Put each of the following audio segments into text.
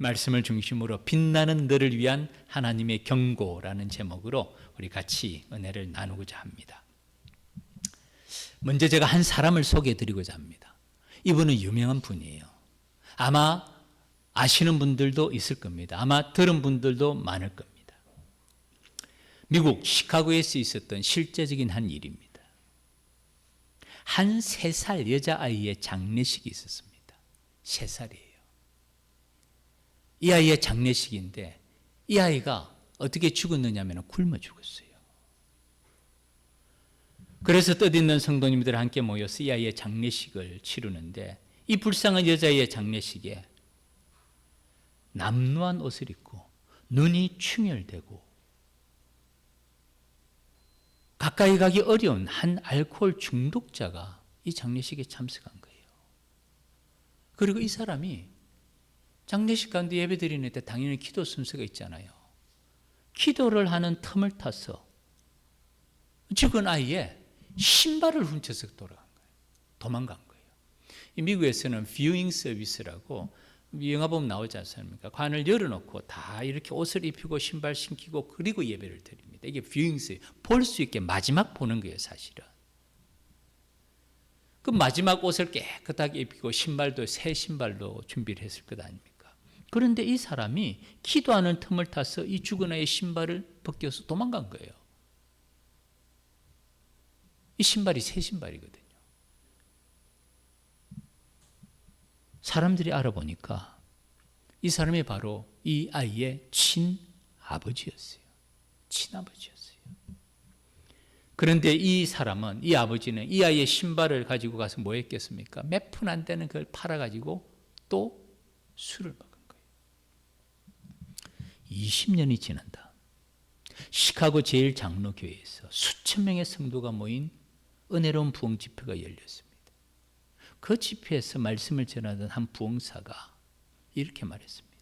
말씀을 중심으로 빛나는 너를 위한 하나님의 경고라는 제목으로 우리 같이 은혜를 나누고자 합니다. 먼저 제가 한 사람을 소개해 드리고자 합니다. 이분은 유명한 분이에요. 아마 아시는 분들도 있을 겁니다. 아마 들은 분들도 많을 겁니다. 미국 시카고에서 있었던 실제적인 한 일입니다. 한 3살 여자아이의 장례식이 있었습니다. 3살이에요. 이 아이의 장례식인데 이 아이가 어떻게 죽었느냐 하면 굶어 죽었어요. 그래서 뜻있는 성도님들 함께 모여서 이 아이의 장례식을 치르는데 이 불쌍한 여자아이의 장례식에 남루한 옷을 입고 눈이 충혈되고 가까이 가기 어려운 한 알코올 중독자가 이 장례식에 참석한 거예요. 그리고 이 사람이 장례식 가운데 예배 드리는 때 당연히 기도 순서가 있잖아요. 기도를 하는 틈을 타서 죽은 아이의 신발을 훔쳐서 돌아간 거예요. 도망간 거예요. 이 미국에서는 뷰잉 서비스라고 영화 보면 나오지 않습니까? 관을 열어놓고 다 이렇게 옷을 입히고 신발 신기고 그리고 예배를 드립니다. 이게 뷰잉 서비스, 볼 수 있게 마지막 보는 거예요, 사실은. 그 마지막 옷을 깨끗하게 입히고 신발도 새 신발로 준비를 했을 것 아닙니까? 그런데 이 사람이 기도하는 틈을 타서 이 죽은 아이의 신발을 벗겨서 도망간 거예요. 이 신발이 새 신발이거든요. 사람들이 알아보니까 이 사람이 바로 이 아이의 친아버지였어요. 친아버지였어요. 그런데 이 사람은, 이 아버지는 이 아이의 신발을 가지고 가서 뭐 했겠습니까? 몇 푼 안 되는 그걸 팔아가지고 또 술을 먹은 거예요. 20년이 지난다. 시카고 제1장로교회에서 수천 명의 성도가 모인 은혜로운 부흥 집회가 열렸습니다. 그 집회에서 말씀을 전하던 한 부흥사가 이렇게 말했습니다.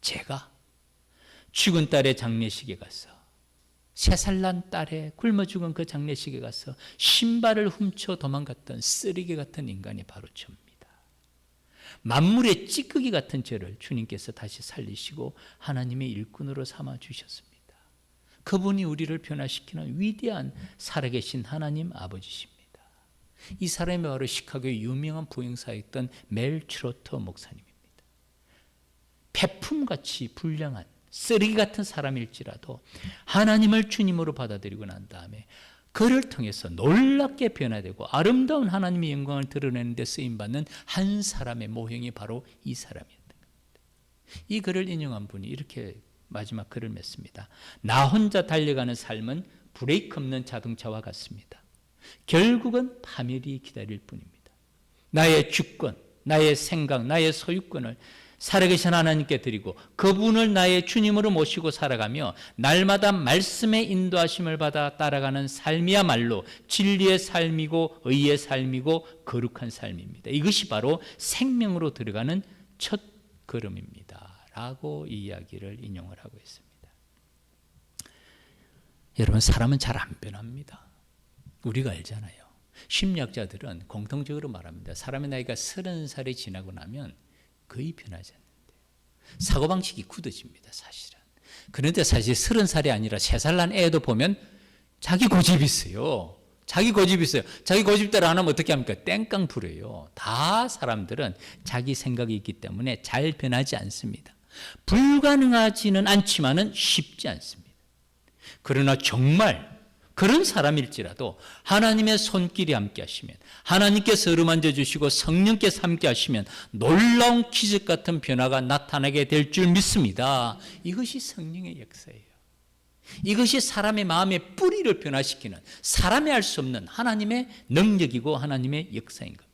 제가 죽은 딸의 장례식에 가서 3살 난 딸의 굶어 죽은 그 장례식에 가서 신발을 훔쳐 도망갔던 쓰레기 같은 인간이 바로 접니다. 만물의 찌꺼기 같은 저를 주님께서 다시 살리시고 하나님의 일꾼으로 삼아 주셨습니다. 그분이 우리를 변화시키는 위대한 살아계신 하나님 아버지십니다. 이 사람이 바로 시카고의 유명한 부흥사였던 멜 트로터 목사님입니다. 폐품같이 불량한 쓰레기 같은 사람일지라도 하나님을 주님으로 받아들이고 난 다음에 그를 통해서 놀랍게 변화되고 아름다운 하나님의 영광을 드러내는 데 쓰임받는 한 사람의 모형이 바로 이 사람이었던 겁니다. 이 글을 인용한 분이 이렇게 마지막 글을 맺습니다. 나 혼자 달려가는 삶은 브레이크 없는 자동차와 같습니다. 결국은 파멸이 기다릴 뿐입니다. 나의 주권, 나의 생각, 나의 소유권을 살아계신 하나님께 드리고 그분을 나의 주님으로 모시고 살아가며 날마다 말씀의 인도하심을 받아 따라가는 삶이야말로 진리의 삶이고 의의 삶이고 거룩한 삶입니다. 이것이 바로 생명으로 들어가는 첫 걸음입니다. 라고 이 이야기를 인용을 하고 있습니다. 여러분, 사람은 잘 안 변합니다. 우리가 알잖아요. 심리학자들은 공통적으로 말합니다. 사람의 나이가 30살이 지나고 나면 거의 변하지 않는데 사고방식이 굳어집니다, 사실은. 그런데 사실 30살이 아니라 3살 난 애도 보면 자기 고집이 있어요. 자기 고집이 있어요. 자기 고집대로 안 하면 어떻게 합니까? 땡깡 부려요. 다 사람들은 자기 생각이 있기 때문에 잘 변하지 않습니다. 불가능하지는 않지만은 쉽지 않습니다. 그러나 정말 그런 사람일지라도 하나님의 손길이 함께 하시면, 하나님께서 어루만져 주시고 성령께서 함께 하시면 놀라운 기적 같은 변화가 나타나게 될 줄 믿습니다. 이것이 성령의 역사예요. 이것이 사람의 마음의 뿌리를 변화시키는, 사람이 할 수 없는 하나님의 능력이고 하나님의 역사인 겁니다.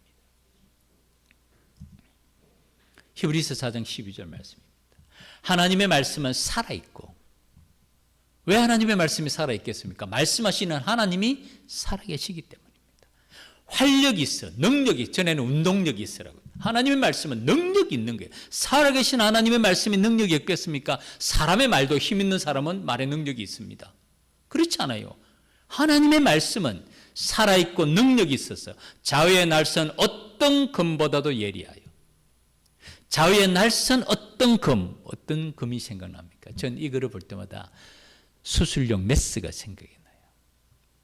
히브리서 4장 12절 말씀입니다. 하나님의 말씀은 살아있고, 왜 하나님의 말씀이 살아있겠습니까? 말씀하시는 하나님이 살아계시기 때문입니다. 활력이 있어, 능력이, 전에는 운동력이 있으라고. 하나님의 말씀은 능력이 있는 거예요. 살아계신 하나님의 말씀이 능력이 없겠습니까? 사람의 말도 힘 있는 사람은 말의 능력이 있습니다. 그렇지 않아요. 하나님의 말씀은 살아있고 능력이 있어서 좌우의 날선 어떤 검보다도 예리하여, 좌우의 날선 어떤 어떤 금이 생각납니까? 전 이거를 볼 때마다 수술용 메스가 생각이 나요.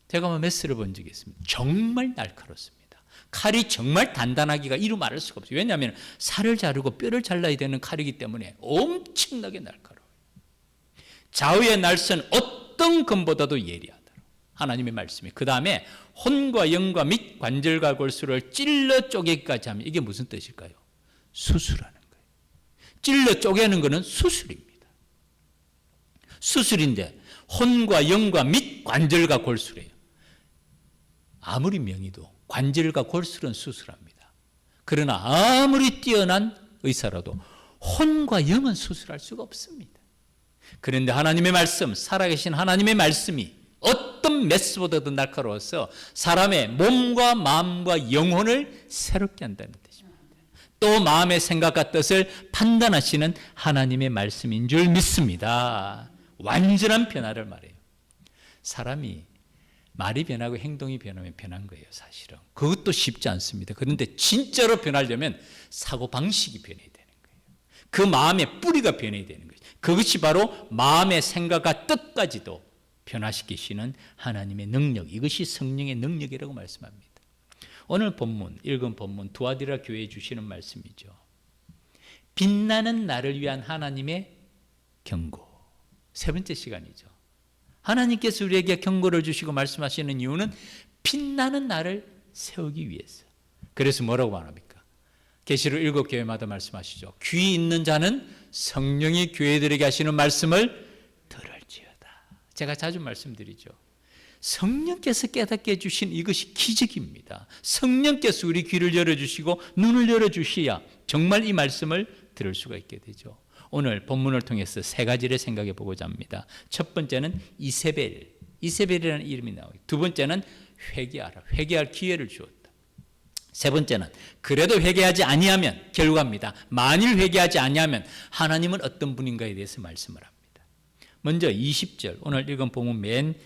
제가 한번 메스를 본 적이 있습니다. 정말 날카롭습니다. 칼이 정말 단단하기가 이루 말할 수가 없어요. 왜냐하면 살을 자르고 뼈를 잘라야 되는 칼이기 때문에 엄청나게 날카로워요. 좌우의 날선 어떤 금보다도 예리하다. 하나님의 말씀이. 그 다음에 혼과 영과 및 관절과 골수를 찔러 쪼개기까지 하면 이게 무슨 뜻일까요? 수술하는 거예요. 찔러 쪼개는 것은 수술입니다. 수술인데 혼과 영과 및 관절과 골수래요. 아무리 명의도 관절과 골수는 수술합니다. 그러나 아무리 뛰어난 의사라도 혼과 영은 수술할 수가 없습니다. 그런데 하나님의 말씀, 살아계신 하나님의 말씀이 어떤 메스보다도 날카로워서 사람의 몸과 마음과 영혼을 새롭게 한다는 뜻입니다. 또 마음의 생각과 뜻을 판단하시는 하나님의 말씀인 줄 믿습니다. 완전한 변화를 말해요. 사람이 말이 변하고 행동이 변하면 변한 거예요, 사실은. 그것도 쉽지 않습니다. 그런데 진짜로 변하려면 사고방식이 변해야 되는 거예요. 그 마음의 뿌리가 변해야 되는 거예요. 그것이 바로 마음의 생각과 뜻까지도 변화시키시는 하나님의 능력, 이것이 성령의 능력이라고 말씀합니다. 오늘 본문, 읽은 본문 두아디라 교회에 주시는 말씀이죠. 빛나는 나를 위한 하나님의 경고. 세 번째 시간이죠. 하나님께서 우리에게 경고를 주시고 말씀하시는 이유는 빛나는 나를 세우기 위해서. 그래서 뭐라고 말합니까? 계시록 7교회마다 말씀하시죠. 귀 있는 자는 성령이 교회들에게 하시는 말씀을 들을지어다. 제가 자주 말씀드리죠. 성령께서 깨닫게 해주신 이것이 기적입니다. 성령께서 우리 귀를 열어주시고 눈을 열어주셔야 정말 이 말씀을 들을 수가 있게 되죠. 오늘 본문을 통해서 세 가지를 생각해 보고자 합니다. 첫 번째는 이세벨이라는 이름이 나오고, 두 번째는 회개하라, 회개할 기회를 주었다. 세 번째는 그래도 회개하지 아니하면, 결과입니다. 만일 회개하지 아니하면 하나님은 어떤 분인가에 대해서 말씀을 합니다. 먼저 20절, 오늘 읽은 본문 맨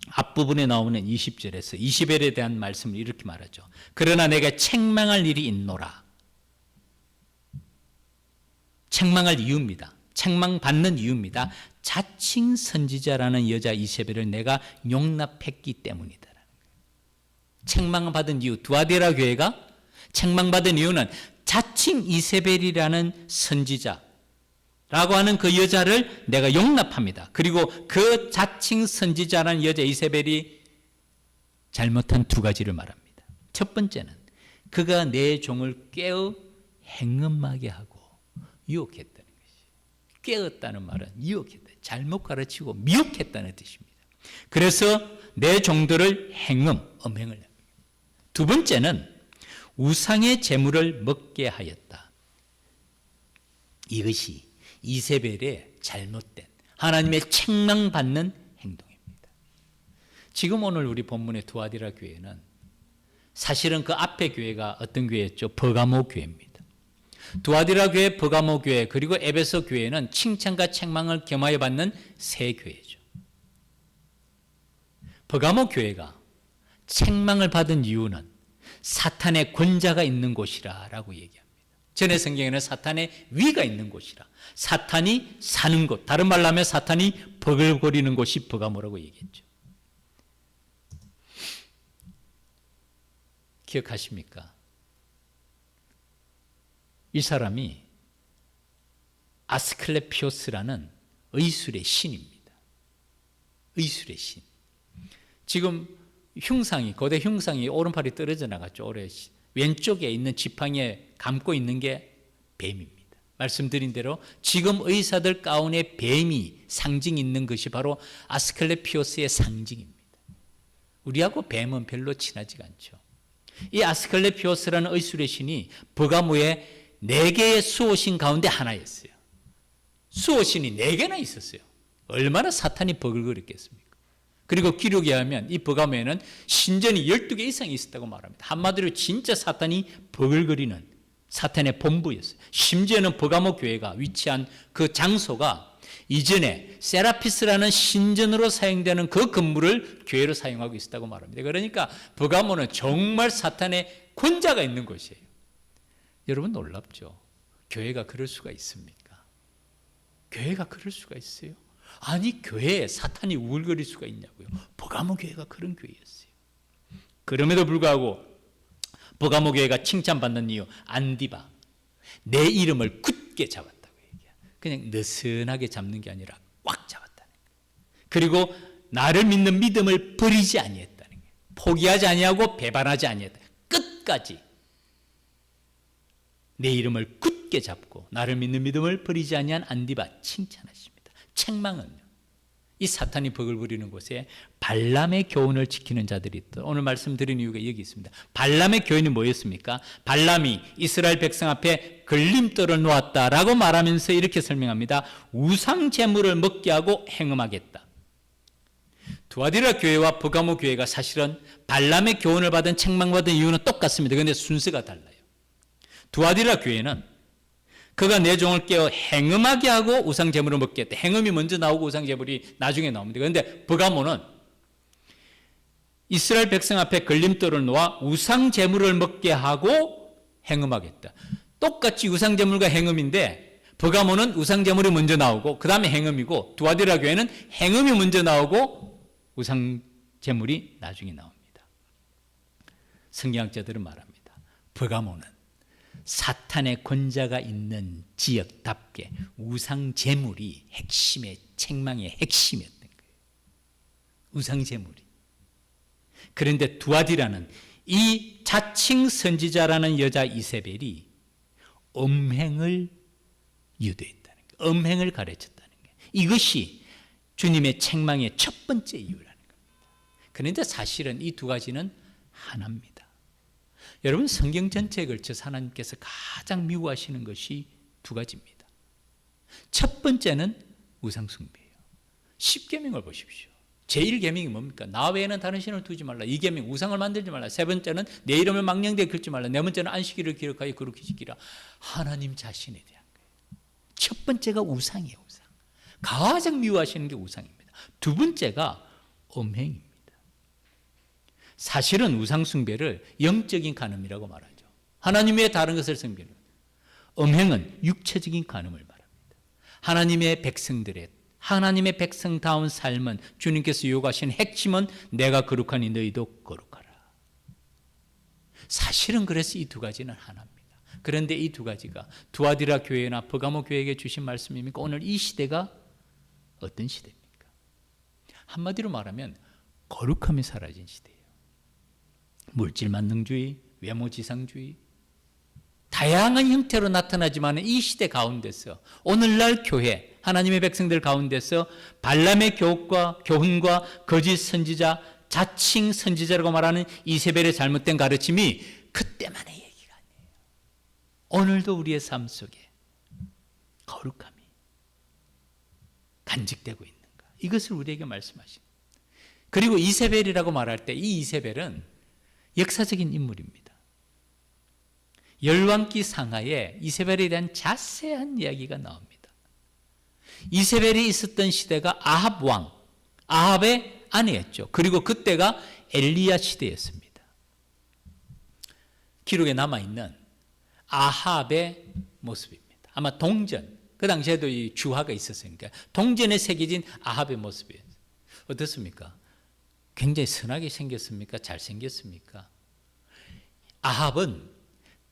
앞부분에 나오는 20절에서 이세벨에 대한 말씀을 이렇게 말하죠. 그러나 내가 책망할 일이 있노라. 책망할 이유입니다. 책망받는 이유입니다. 자칭 선지자라는 여자 이세벨을 내가 용납했기 때문이다. 책망받은 이유, 두아디라 교회가 책망받은 이유는 자칭 이세벨이라는 선지자라고 하는 그 여자를 내가 용납합니다. 그리고 그 자칭 선지자라는 여자 이세벨이 잘못한 두 가지를 말합니다. 첫 번째는 그가 내 종을 깨어 행음하게 하고 유혹했다는 것이. 깨었다는 말은 유혹했다. 잘못 가르치고 미혹했다는 뜻입니다. 그래서 내 종들을 음행을 합니다. 두 번째는 우상의 재물을 먹게 하였다. 이것이 이세벨의 잘못된 하나님의 책망받는 행동입니다. 지금 오늘 우리 본문의 두아디라 교회는 사실은 그 앞에 교회가 어떤 교회였죠? 버가모 교회입니다. 두아디라 교회, 버가모 교회, 그리고 에베소 교회는 칭찬과 책망을 겸하여 받는 세 교회죠. 버가모 교회가 책망을 받은 이유는 사탄의 권자가 있는 곳이라고 얘기합니다. 전의 성경에는 사탄의 위가 있는 곳이라, 사탄이 사는 곳, 다른 말로 하면 사탄이 버글거리는 곳이 버가모라고 얘기했죠. 기억하십니까? 이 사람이 아스클레피오스라는 의술의 신입니다. 의술의 신. 지금 흉상이, 거대 흉상이 오른팔이 떨어져 나갔죠. 올해 왼쪽에 있는 지팡이에 감고 있는 게 뱀입니다. 말씀드린 대로 지금 의사들 가운에 뱀이 상징 있는 것이 바로 아스클레피오스의 상징입니다. 우리하고 뱀은 별로 친하지가 않죠. 이 아스클레피오스라는 의술의 신이 버가모의 4개의 수호신 가운데 하나였어요. 수호신이 4개나 있었어요. 얼마나 사탄이 버글거렸겠습니까? 그리고 기록에 하면 이 버가모에는 신전이 12개 이상이 있었다고 말합니다. 한마디로 진짜 사탄이 버글거리는 사탄의 본부였어요. 심지어는 버가모 교회가 위치한 그 장소가 이전에 세라피스라는 신전으로 사용되는 그 건물을 교회로 사용하고 있었다고 말합니다. 그러니까 버가모는 정말 사탄의 권자가 있는 곳이에요. 여러분 놀랍죠? 교회가 그럴 수가 있습니까? 교회가 그럴 수가 있어요? 아니, 교회에 사탄이 우글거릴 수가 있냐고요. 버가모 교회가 그런 교회였어요. 그럼에도 불구하고 버가모 교회가 칭찬받는 이유, 안디바, 내 이름을 굳게 잡았다고 얘기해요. 그냥 느슨하게 잡는 게 아니라 꽉 잡았다는 거예요. 그리고 나를 믿는 믿음을 버리지 아니했다는 거예요. 포기하지 아니하고 배반하지 아니했다. 끝까지 내 이름을 굳게 잡고 나를 믿는 믿음을 버리지 아니한 안디바 칭찬하십니다. 책망은요, 이 사탄이 벅을 부리는 곳에 발람의 교훈을 지키는 자들이 있다. 오늘 말씀드린 이유가 여기 있습니다. 발람의 교훈이 뭐였습니까? 발람이 이스라엘 백성 앞에 걸림돌을 놓았다라고 말하면서 이렇게 설명합니다. 우상 제물을 먹게 하고 행음하겠다. 두아디라 교회와 버가모 교회가 사실은 발람의 교훈을 받은 책망받은 이유는 똑같습니다. 그런데 순서가 달라요. 두아디라 교회는 그가 내 종을 깨어 행음하게 하고 우상 제물을 먹게 했다. 행음이 먼저 나오고 우상 제물이 나중에 나옵니다. 그런데 버가모는 이스라엘 백성 앞에 걸림돌을 놓아 우상 제물을 먹게 하고 행음하겠다. 똑같이 우상 제물과 행음인데 버가모는 우상 제물이 먼저 나오고 그 다음에 행음이고, 두아디라 교회는 행음이 먼저 나오고 우상 제물이 나중에 나옵니다. 성경학자들은 말합니다. 버가모는 사탄의 권자가 있는 지역답게 우상 제물이 핵심의 책망의 핵심이었던 거예요. 우상 제물이. 그런데 두아디라는 이 자칭 선지자라는 여자 이세벨이 음행을 유도했다는 거예요. 음행을 가르쳤다는 거예요. 이것이 주님의 책망의 첫 번째 이유라는 겁니다. 그런데 사실은 이 두 가지는 하나입니다. 여러분, 성경 전체에 걸쳐서 하나님께서 가장 미워하시는 것이 두 가지입니다. 첫 번째는 우상숭배예요. 10계명을 보십시오. 제1계명이 뭡니까? 나 외에는 다른 신을 두지 말라. 2계명, 우상을 만들지 말라. 세 번째는 내 이름을 망령되게 긁지 말라. 네 번째는 안식일을 기록하여 거룩히 지키라. 하나님 자신에 대한 거예요. 첫 번째가 우상이에요. 우상. 가장 미워하시는 게 우상입니다. 두 번째가 음행입니다. 사실은 우상숭배를 영적인 간음이라고 말하죠. 하나님 외에 다른 것을 섬기는. 음행은 육체적인 간음을 말합니다. 하나님의 백성다운 삶은, 주님께서 요구하신 핵심은 내가 거룩하니 너희도 거룩하라. 사실은 그래서 이 두 가지는 하나입니다. 그런데 이 두 가지가 두아디라 교회나 버가모 교회에게 주신 말씀입니까? 오늘 이 시대가 어떤 시대입니까? 한마디로 말하면 거룩함이 사라진 시대예요. 물질 만능주의, 외모지상주의, 다양한 형태로 나타나지만 이 시대 가운데서 오늘날 교회, 하나님의 백성들 가운데서 발람의 교훈과 거짓 선지자, 자칭 선지자라고 말하는 이세벨의 잘못된 가르침이 그때만의 얘기가 아니에요. 오늘도 우리의 삶 속에 거룩함이 간직되고 있는가, 이것을 우리에게 말씀하십니다. 그리고 이세벨이라고 말할 때 이 이세벨은 역사적인 인물입니다. 열왕기 상하에 이세벨에 대한 자세한 이야기가 나옵니다. 이세벨이 있었던 시대가 아합 왕, 아합의 아내였죠. 그리고 그때가 엘리야 시대였습니다. 기록에 남아있는 아합의 모습입니다. 아마 동전, 그 당시에도 이 주화가 있었으니까 동전에 새겨진 아합의 모습이에요. 어떻습니까? 굉장히 선하게 생겼습니까? 잘생겼습니까? 아합은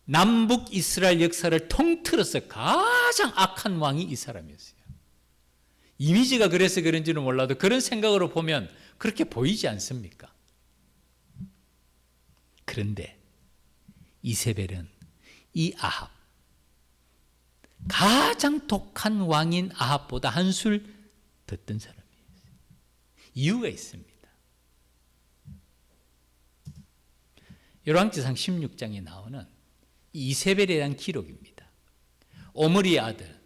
남북 이스라엘 역사를 통틀어서 가장 악한 왕이 이 사람이었어요. 이미지가 그래서 그런지는 몰라도 그런 생각으로 보면 그렇게 보이지 않습니까? 그런데 이세벨은 이 아합, 가장 독한 왕인 아합보다 한술 더 뜬 사람이에요. 이유가 있습니다. 열왕기상 16장에 나오는 이세벨에 대한 기록입니다. 오므리의 아들,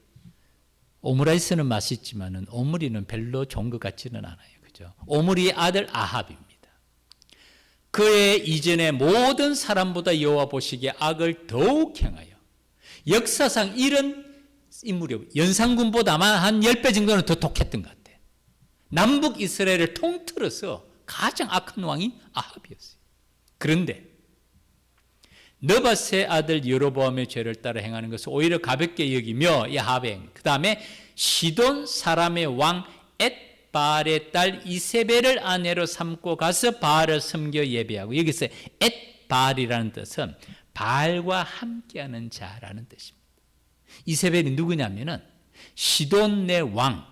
오므라이스는 맛있지만 오므리는 별로 좋은 것 같지는 않아요. 그죠? 오므리의 아들 아합입니다. 그의 이전의 모든 사람보다 여호와 보시기에 악을 더욱 행하여, 역사상 이런 인물이 연산군보다 아마 한 10배 정도는 더 독했던 것 같아요. 남북 이스라엘을 통틀어서 가장 악한 왕이 아합이었어요. 그런데 느밧의 아들 여로보암의 죄를 따라 행하는 것을 오히려 가볍게 여기며 이 하뱅, 그 다음에 시돈 사람의 왕 엣바알의 딸 이세벨을 아내로 삼고 가서 바알을 섬겨 예배하고, 여기서 엣바알이라는 뜻은 바알과 함께하는 자라는 뜻입니다. 이세벨이 누구냐면은 시돈의 왕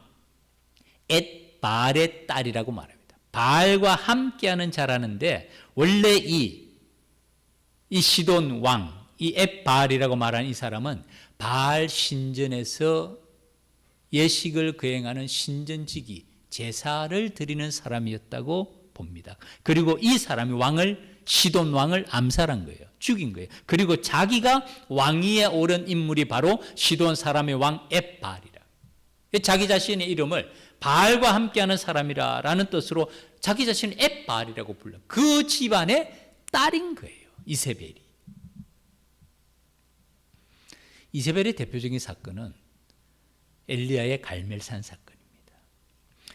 엣바알의 딸이라고 말합니다. 바알과 함께하는 자라는데, 원래 이 시돈 왕, 이 엣바알이라고 말하는 이 사람은 바알 신전에서 예식을 거행하는 신전지기 제사를 드리는 사람이었다고 봅니다. 그리고 이 사람이 시돈 왕을 암살한 거예요. 죽인 거예요. 그리고 자기가 왕위에 오른 인물이 바로 시돈 사람의 왕 엣바알이라. 자기 자신의 이름을 바알과 함께하는 사람이라는 뜻으로 자기 자신을 엣바알이라고 불러. 그 집안의 딸인 거예요, 이세벨이. 이세벨의 대표적인 사건은 엘리야의 갈멜산 사건입니다.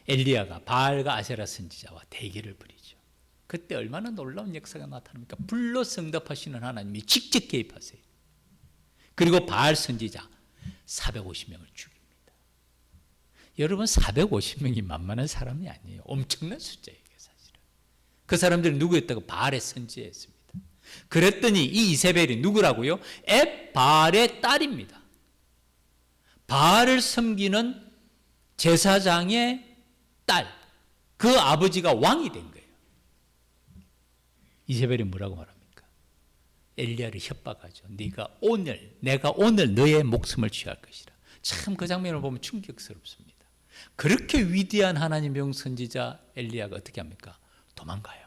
엘리야가 바알과 아세라 선지자와 대결을 벌이죠. 그때 얼마나 놀라운 역사가 나타납니까? 불로 응답하시는 하나님이 직접 개입하세요. 그리고 바알 선지자 450명을 죽입니다. 여러분, 450명이 만만한 사람이 아니에요. 엄청난 숫자예요, 사실은. 그 사람들은 누구였다고? 바알의 선지자였습니다. 그랬더니 이 이세벨이 누구라고요? 엣바알의 딸입니다. 바알을 섬기는 제사장의 딸, 그 아버지가 왕이 된 거예요. 이세벨이 뭐라고 말합니까? 엘리야를 협박하죠. 내가 오늘 너의 목숨을 취할 것이라. 참, 그 장면을 보면 충격스럽습니다. 그렇게 위대한 하나님의 선지자 엘리야가 어떻게 합니까? 도망가요.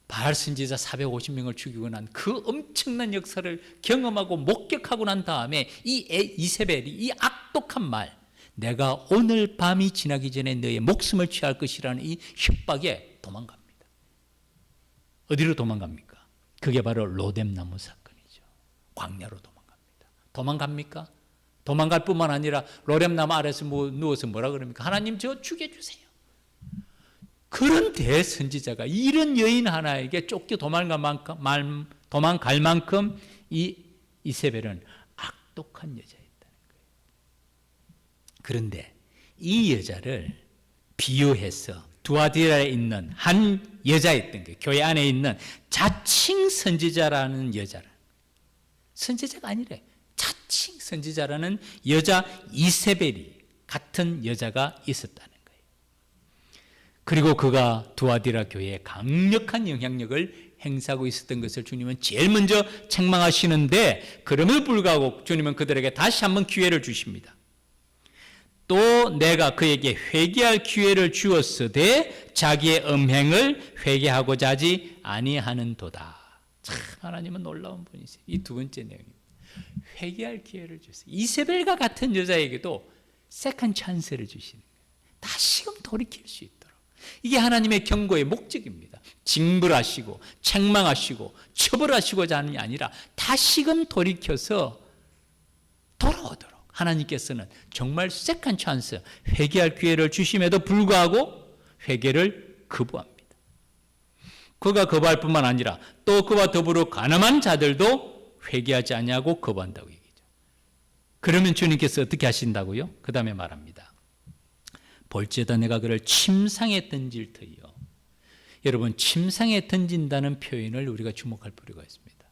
바알 선지자 450명을 죽이고 난 그 엄청난 역사를 경험하고 목격하고 난 다음에 이 이세벨이 이 악독한 말, 내가 오늘 밤이 지나기 전에 너의 목숨을 취할 것이라는 이 협박에 도망갑니다. 어디로 도망갑니까? 그게 바로 로뎀나무 사건이죠. 광야로 도망갑니다. 도망갑니까? 도망갈 뿐만 아니라 로뎀나무 아래서 누워서 뭐라 그럽니까? 하나님, 저 죽여주세요. 그런 대선지자가 이런 여인 하나에게 쫓겨 도망갈 만큼 이 이세벨은 악독한 여자였다는 거예요. 그런데 이 여자를 비유해서 두아디라에 있는 한 여자였던 거예요. 교회 안에 있는 자칭 선지자라는 여자를, 선지자가 아니래, 자칭 선지자라는 여자 이세벨이 같은 여자가 있었다는 거예요. 그리고 그가 두아디라 교회에 강력한 영향력을 행사하고 있었던 것을 주님은 제일 먼저 책망하시는데, 그럼에도 불구하고 주님은 그들에게 다시 한번 기회를 주십니다. 또 내가 그에게 회개할 기회를 주었으되 자기의 음행을 회개하고자 하지 아니하는도다. 참, 하나님은 놀라운 분이세요. 이 두 번째 내용입니다. 회개할 기회를 주세요. 이세벨과 같은 여자에게도 세컨 찬스를 주시는 거예요. 다시금 돌이킬 수 있도록. 이게 하나님의 경고의 목적입니다. 징벌하시고 책망하시고 처벌하시고자 하는 게 아니라 다시금 돌이켜서 돌아오도록 하나님께서는 정말 세컨 찬스, 회개할 기회를 주심에도 불구하고 회개를 거부합니다. 그가 거부할 뿐만 아니라 또 그와 더불어 가늠한 자들도 회개하지 아니하고 거부한다고 얘기죠. 그러면 주님께서 어떻게 하신다고요? 그 다음에 말합니다. 볼지어다 내가 그를 침상에 던질 터이요. 여러분, 침상에 던진다는 표현을 우리가 주목할 필요가 있습니다.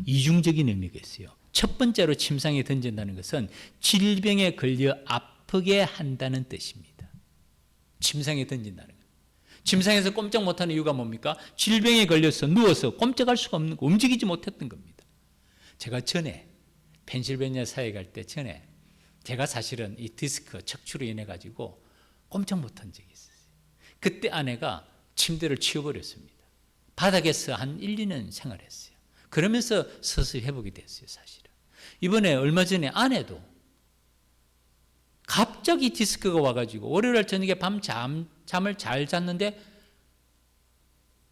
이중적인 의미가 있어요. 첫 번째로 침상에 던진다는 것은 질병에 걸려 아프게 한다는 뜻입니다. 침상에 던진다는 것. 침상에서 꼼짝 못하는 이유가 뭡니까? 질병에 걸려서 누워서 꼼짝할 수가 없는 거, 움직이지 못했던 겁니다. 제가 전에 펜실베니아 사회 갈 때 전에 제가 사실은 이 디스크 척추로 인해 가지고 꼼짝 못한 적이 있었어요. 그때 아내가 침대를 치워버렸습니다. 바닥에서 한 1, 2년 생활했어요. 그러면서 서서히 회복이 됐어요, 사실은. 이번에 얼마 전에 아내도 갑자기 디스크가 와가지고 월요일 저녁에 밤 잠을 잘 잤는데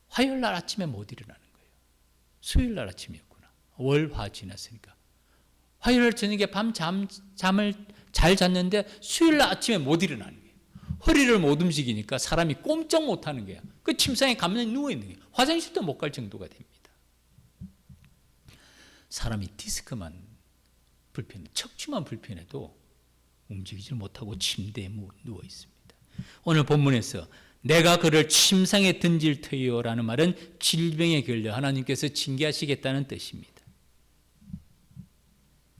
화요일 날 아침에 못 일어나는 거예요. 수요일 날 아침이었구나. 월, 화 지났으니까. 화요일 저녁에 밤 잠을 잘 잤는데 수요일 날 아침에 못 일어나는 거예요. 허리를 못 움직이니까 사람이 꼼짝 못 하는 거예요. 그 침상에 가만히 누워 있는 거예요. 화장실도 못 갈 정도가 됩니다. 사람이 디스크만 불편해, 척추만 불편해도 움직이지 못하고 침대에 누워 있습니다. 오늘 본문에서 내가 그를 침상에 던질 터이요라는 말은 질병에 걸려 하나님께서 징계하시겠다는 뜻입니다.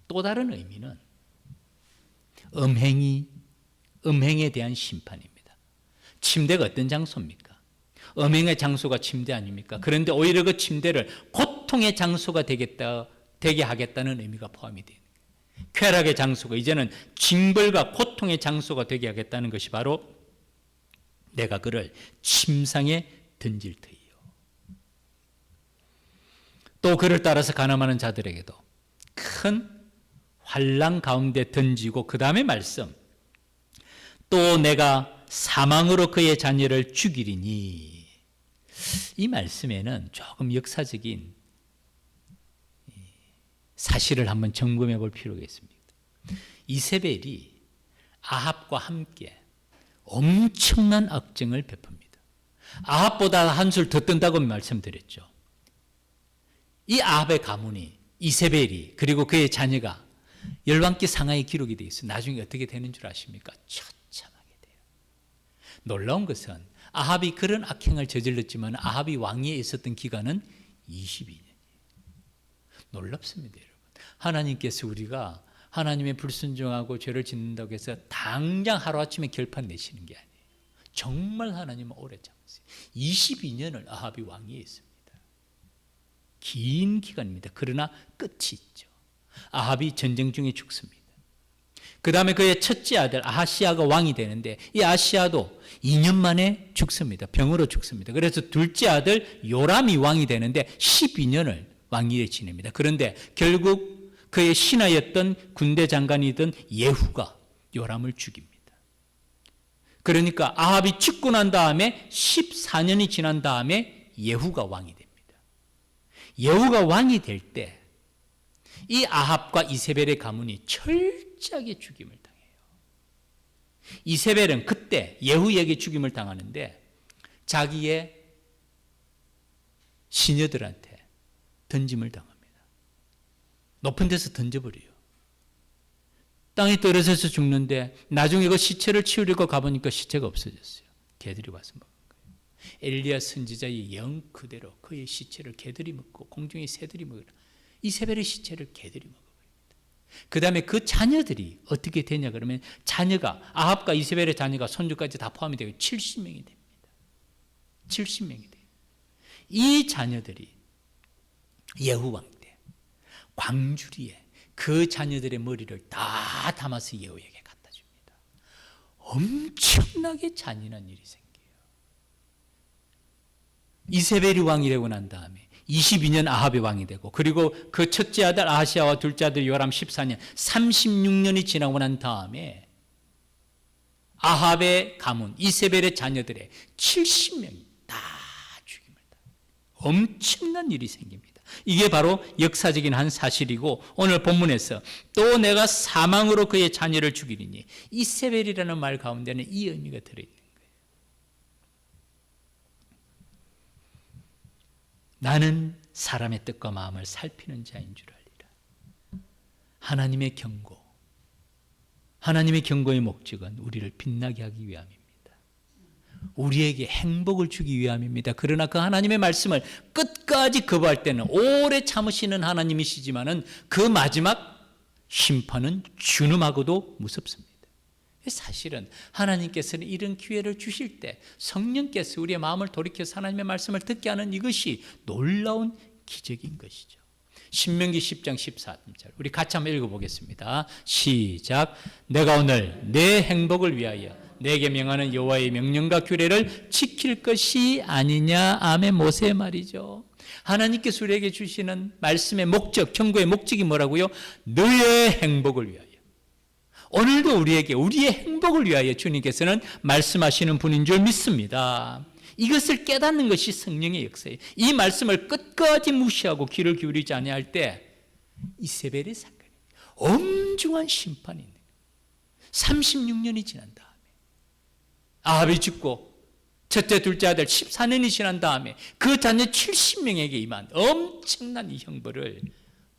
또 다른 의미는 음행에 대한 심판입니다. 침대가 어떤 장소입니까? 음행의 장소가 침대 아닙니까? 그런데 오히려 그 침대를 고통의 장소가 되게 하겠다는 의미가 포함이 되는 거예요. 쾌락의 장소가 이제는 징벌과 고통의 장소가 되게 하겠다는 것이 바로 내가 그를 침상에 던질 터이요. 또 그를 따라서 가늠하는 자들에게도 큰 환난 가운데 던지고 그 다음에 말씀, 또 내가 사망으로 그의 자녀를 죽이리니. 이 말씀에는 조금 역사적인 사실을 한번 점검해 볼 필요가 있습니다. 이세벨이 아합과 함께 엄청난 악정을 베풉니다. 아합보다 한술 더 뜬다고 말씀드렸죠. 이 아합의 가문이 이세벨이 그리고 그의 자녀가 열왕기 상하에 기록이 되어 있어요. 나중에 어떻게 되는 줄 아십니까? 처참하게 돼요. 놀라운 것은 아합이 그런 악행을 저질렀지만 아합이 왕위에 있었던 기간은 22년이에요. 놀랍습니다, 여러분. 하나님께서 우리가 하나님의 불순종하고 죄를 짓는다고 해서 당장 하루아침에 결판 내시는 게 아니에요. 정말 하나님은 오래 참으세요. 22년을 아합이 왕위에 있습니다. 긴 기간입니다. 그러나 끝이 있죠. 아합이 전쟁 중에 죽습니다. 그 다음에 그의 첫째 아들 아하시아가 왕이 되는데 이 아하시아도 2년 만에 죽습니다. 병으로 죽습니다. 그래서 둘째 아들 요람이 왕이 되는데 12년을 왕위에 지냅니다. 그런데 결국 그의 신하였던 군대 장관이던 예후가 요람을 죽입니다. 그러니까 아합이 죽고 난 다음에 14년이 지난 다음에 예후가 왕이 됩니다. 예후가 왕이 될 때 이 아합과 이세벨의 가문이 철저하게 죽임을 당해요. 이세벨은 그때 예후에게 죽임을 당하는데 자기의 시녀들한테 던짐을 당합니다. 높은 데서 던져버려요. 땅에 떨어져서 죽는데 나중에 그 시체를 치우려고 가보니까 시체가 없어졌어요. 개들이 와서 먹은 거예요. 엘리야 선지자의 영 그대로 그의 시체를 개들이 먹고 공중의 새들이 먹으라. 이세벨의 시체를 개들이 먹어버립니다. 그 다음에 그 자녀들이 어떻게 되냐 그러면 자녀가 아합과 이세벨의 자녀가 손주까지 다 포함이 되고 70명이 됩니다. 70명이 돼요. 이 자녀들이 예후 왕 때 광주리에 그 자녀들의 머리를 다 담아서 예후에게 갖다 줍니다. 엄청나게 잔인한 일이 생겨요. 이세벨이 왕이 되고 난 다음에 22년 아합이 왕이 되고 그리고 그 첫째 아들 아하시아와 둘째 아들 요람 14년 36년이 지나고 난 다음에 아합의 가문 이세벨의 자녀들의 70명이 다 죽임을 당해요. 엄청난 일이 생깁니다. 이게 바로 역사적인 한 사실이고 오늘 본문에서 또 내가 사망으로 그의 자녀를 죽이리니 이세벨이라는 말 가운데는 이 의미가 들어있는 거예요. 나는 사람의 뜻과 마음을 살피는 자인 줄 알리라. 하나님의 경고, 하나님의 경고의 목적은 우리를 빛나게 하기 위함입니다. 우리에게 행복을 주기 위함입니다. 그러나 그 하나님의 말씀을 끝까지 거부할 때는 오래 참으시는 하나님이시지만은 그 마지막 심판은 준엄하고도 무섭습니다. 사실은 하나님께서는 이런 기회를 주실 때 성령께서 우리의 마음을 돌이켜서 하나님의 말씀을 듣게 하는 이것이 놀라운 기적인 것이죠. 신명기 10장 14절 우리 같이 한번 읽어보겠습니다. 시작. 내가 오늘 내 행복을 위하여 내게 명하는 여호와의 명령과 규례를 지킬 것이 아니냐. 아멘. 모세의 말이죠. 하나님께서 우리에게 주시는 말씀의 목적, 경고의 목적이 뭐라고요? 너의 행복을 위하여. 오늘도 우리에게 우리의 행복을 위하여 주님께서는 말씀하시는 분인 줄 믿습니다. 이것을 깨닫는 것이 성령의 역사예요. 이 말씀을 끝까지 무시하고 귀를 기울이지 아니할 때 이세벨의 사건이 엄중한 심판이 있는 거예요. 36년이 지난 다음에 아합이 죽고 첫째 둘째 아들 14년이 지난 다음에 그 자녀 70명에게 임한 엄청난 이 형벌을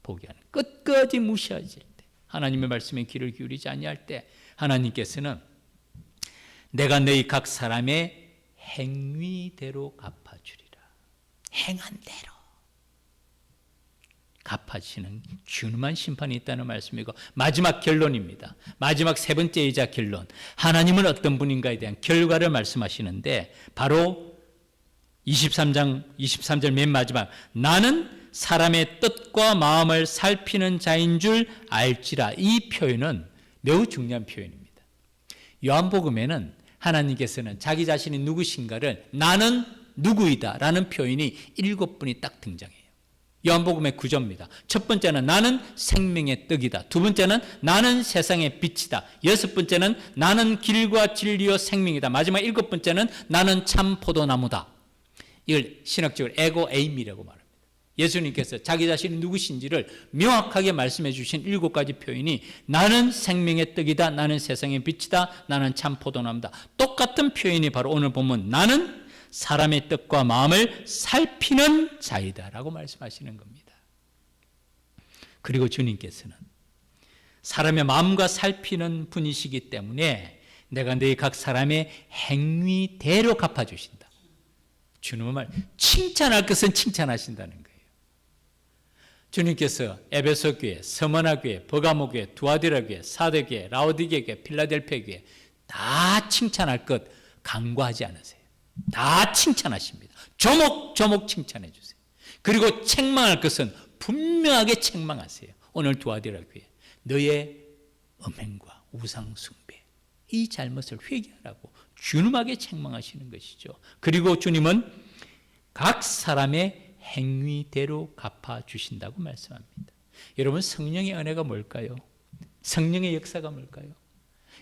포기하는, 끝까지 무시하실 때, 하나님의 말씀에 귀를 기울이지 아니할 때 하나님께서는 내가 너희 각 사람의 행위대로 갚아주리라. 행한 대로 갚아주시는 준엄한 심판이 있다는 말씀이고, 마지막 결론입니다. 마지막 세 번째이자 결론, 하나님은 어떤 분인가에 대한 결과를 말씀하시는데, 바로 23절 맨 마지막, 나는 사람의 뜻과 마음을 살피는 자인 줄 알지라. 이 표현은 매우 중요한 표현입니다. 요한복음에는 하나님께서는 자기 자신이 누구신가를 나는 누구이다 라는 표현이 7번이 딱 등장해요. 요한복음의 구조입니다. 첫 번째는 나는 생명의 떡이다. 두 번째는 나는 세상의 빛이다. 여섯 번째는 나는 길과 진리와 생명이다. 마지막 7번째는 나는 참 포도나무다. 이걸 신학적으로 에고 에임이라고 말합니다. 예수님께서 자기 자신이 누구신지를 명확하게 말씀해 주신 7가지 표현이 나는 생명의 떡이다, 나는 세상의 빛이다, 나는 참 포도나무다. 똑같은 표현이 바로 오늘 보면 나는 사람의 뜻과 마음을 살피는 자이다 라고 말씀하시는 겁니다. 그리고 주님께서는 사람의 마음과 살피는 분이시기 때문에 내가 너희 각 사람의 행위대로 갚아주신다. 주님의 말, 칭찬할 것은 칭찬하신다는 거예요. 주님께서 에베소 교회, 서머나 교회, 버가모 교회, 두아디라 교회, 사대 교회, 라오디게 교회, 필라델피아 교회 다 칭찬할 것 간과하지 않으세요. 다 칭찬하십니다. 조목조목 칭찬해 주세요. 그리고 책망할 것은 분명하게 책망하세요. 오늘 두아디라 교회, 너의 음행과 우상 숭배, 이 잘못을 회개하라고 준엄하게 책망하시는 것이죠. 그리고 주님은 각 사람의 행위대로 갚아주신다고 말씀합니다. 여러분, 성령의 은혜가 뭘까요? 성령의 역사가 뭘까요?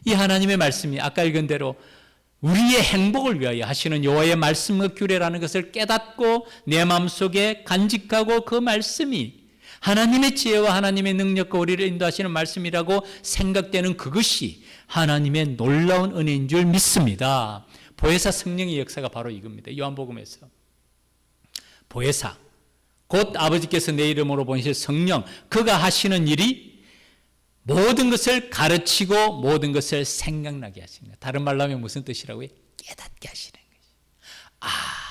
이 하나님의 말씀이 아까 읽은 대로 우리의 행복을 위하여 하시는 여호와의 말씀과 규례라는 것을 깨닫고 내 마음속에 간직하고 그 말씀이 하나님의 지혜와 하나님의 능력과 우리를 인도하시는 말씀이라고 생각되는 그것이 하나님의 놀라운 은혜인 줄 믿습니다. 보혜사 성령의 역사가 바로 이겁니다. 요한복음에서 보혜사, 곧 아버지께서 내 이름으로 보내실 성령, 그가 하시는 일이 모든 것을 가르치고 모든 것을 생각나게 하시는 거예요. 다른 말로 하면 무슨 뜻이라고요? 깨닫게 하시는 거예요. 아,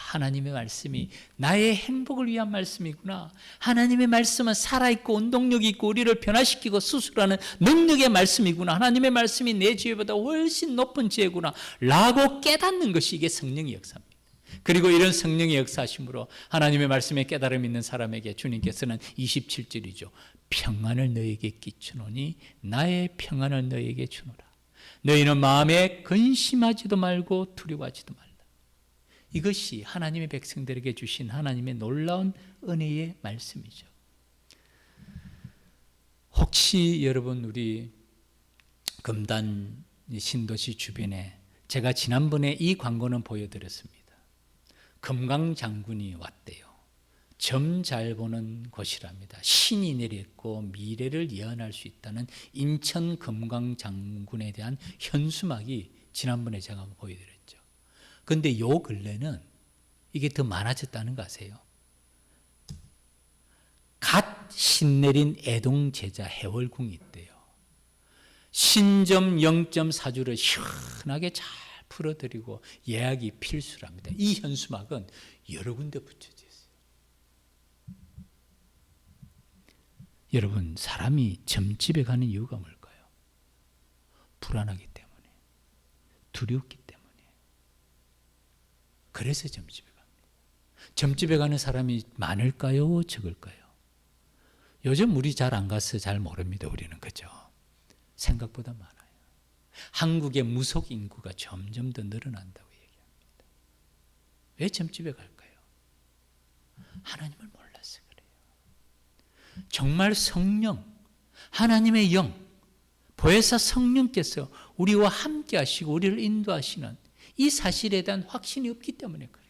하나님의 말씀이 나의 행복을 위한 말씀이구나. 하나님의 말씀은 살아있고 운동력이 있고 우리를 변화시키고 수술하는 능력의 말씀이구나. 하나님의 말씀이 내 지혜보다 훨씬 높은 지혜구나 라고 깨닫는 것이 이게 성령의 역사입니다. 그리고 이런 성령의 역사하심으로 하나님의 말씀에 깨달음 있는 사람에게 주님께서는 27절이죠. 평안을 너에게 끼치노니 나의 평안을 너에게 주노라. 너희는 마음에 근심하지도 말고 두려워하지도 말라. 이것이 하나님의 백성들에게 주신 하나님의 놀라운 은혜의 말씀이죠. 혹시 여러분 우리 금단 신도시 주변에 제가 지난번에 이 광고는 보여드렸습니다. 금강장군이 왔대요. 점 잘 보는 곳이랍니다. 신이 내렸고 미래를 예언할 수 있다는 인천 금강장군에 대한 현수막이 지난번에 제가 한번 보여드렸죠. 그런데 요 근래는 이게 더 많아졌다는 거 아세요? 갓 신내린 애동제자 해월궁이 있대요. 신점 0.4주를 시원하게 잘 풀어드리고 예약이 필수랍니다. 이 현수막은 여러 군데 붙여져 있어요. 여러분, 사람이 점집에 가는 이유가 뭘까요? 불안하기 때문에, 두렵기 때문에. 그래서 점집에 갑니다. 점집에 가는 사람이 많을까요? 적을까요? 요즘 우리 잘 안 가서 잘 모릅니다. 우리는, 그죠? 생각보다 많아요. 한국의 무속 인구가 점점 더 늘어난다고 얘기합니다. 왜 점집에 갈까요? 하나님을 몰라서 그래요. 정말 성령, 하나님의 영, 보혜사 성령께서 우리와 함께 하시고 우리를 인도하시는 이 사실에 대한 확신이 없기 때문에 그래요.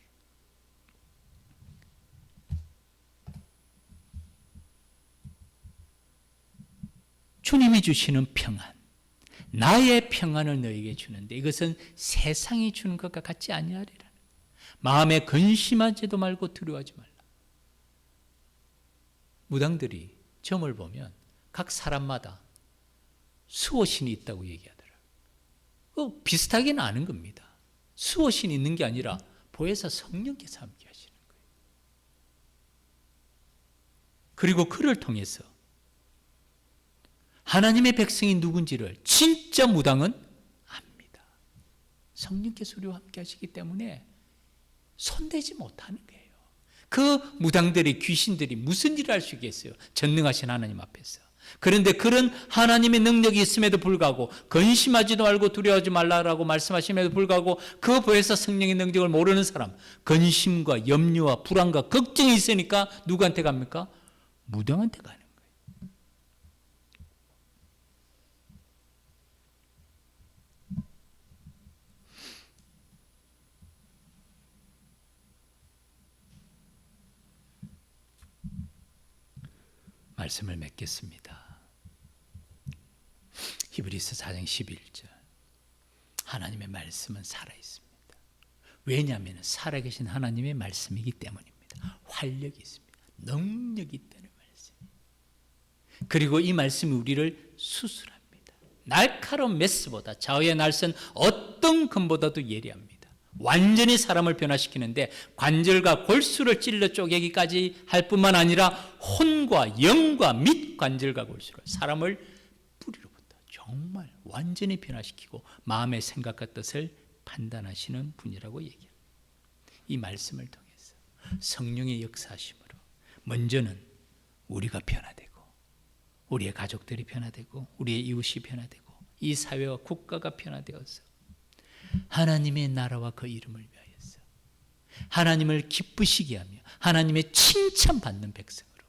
주님이 주시는 평안, 나의 평안을 너에게 주는데 이것은 세상이 주는 것과 같지 아니하리라. 마음에 근심하지도 말고 두려워하지 말라. 무당들이 점을 보면 각 사람마다 수호신이 있다고 얘기하더라고요. 비슷하게는 아는 겁니다. 수호신이 있는 게 아니라 보혜사 성령께서 함께 하시는 거예요. 그리고 그를 통해서 하나님의 백성이 누군지를 진짜 무당은 압니다. 성령께서 우리와 함께 하시기 때문에 손대지 못하는 거예요. 그 무당들이, 귀신들이 무슨 일을 할 수 있겠어요? 전능하신 하나님 앞에서. 그런데 그런 하나님의 능력이 있음에도 불구하고 근심하지도 말고 두려워하지 말라라고 말씀하심에도 불구하고 그 보혜사 성령의 능력을 모르는 사람, 근심과 염려와 불안과 걱정이 있으니까 누구한테 갑니까? 무당한테 가는 거예요. 말씀을 맺겠습니다. 히브리서 4장 11절. 하나님의 말씀은 살아있습니다. 왜냐하면 살아계신 하나님의 말씀이기 때문입니다. 활력이 있습니다. 능력이 있다는 말씀. 그리고 이 말씀이 우리를 수술합니다. 날카로운 메스보다, 좌우의 날선 어떤 금보다도 예리합니다. 완전히 사람을 변화시키는데 관절과 골수를 찔러 쪼개기까지 할 뿐만 아니라 혼과 영과 및 관절과 골수를 사람을 뿌리로부터 정말 완전히 변화시키고 마음의 생각과 뜻을 판단하시는 분이라고 얘기합니다. 이 말씀을 통해서 성령의 역사하심으로 먼저는 우리가 변화되고 우리의 가족들이 변화되고 우리의 이웃이 변화되고 이 사회와 국가가 변화되어서 하나님의 나라와 그 이름을 위하여서 하나님을 기쁘시게 하며 하나님의 칭찬받는 백성으로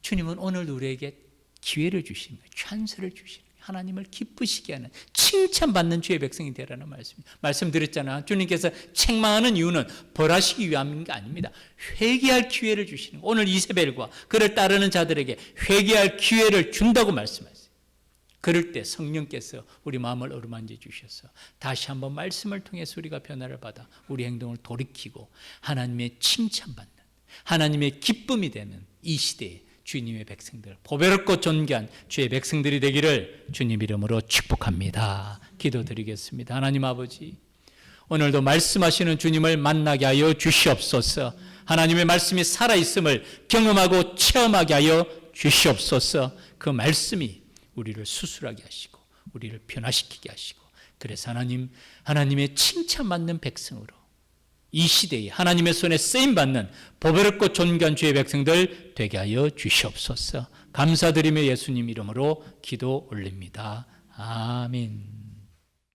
주님은 오늘 우리에게 기회를 주시는 거예요. 찬스를 주시는 거예요. 하나님을 기쁘시게 하는 칭찬받는 주의 백성이 되라는 말씀입니다. 말씀드렸잖아요. 주님께서 책망하는 이유는 벌하시기 위함인 게 아닙니다. 회개할 기회를 주시는 거예요. 오늘 이세벨과 그를 따르는 자들에게 회개할 기회를 준다고 말씀하셨어요. 그럴 때 성령께서 우리 마음을 어루만져 주셔서 다시 한번 말씀을 통해서 우리가 변화를 받아 우리 행동을 돌이키고 하나님의 칭찬받는 하나님의 기쁨이 되는 이 시대에 주님의 백성들, 보배롭고 존귀한 주의 백성들이 되기를 주님 이름으로 축복합니다. 기도드리겠습니다. 하나님 아버지, 오늘도 말씀하시는 주님을 만나게 하여 주시옵소서. 하나님의 말씀이 살아있음을 경험하고 체험하게 하여 주시옵소서. 그 말씀이 우리를 수술하게 하시고 우리를 변화시키게 하시고 그래서 하나님의 칭찬받는 백성으로 이 시대에 하나님의 손에 쓰임받는 보배롭고 존귀한 주의 백성들 되게 하여 주시옵소서. 감사드리며 예수님 이름으로 기도 올립니다. 아멘.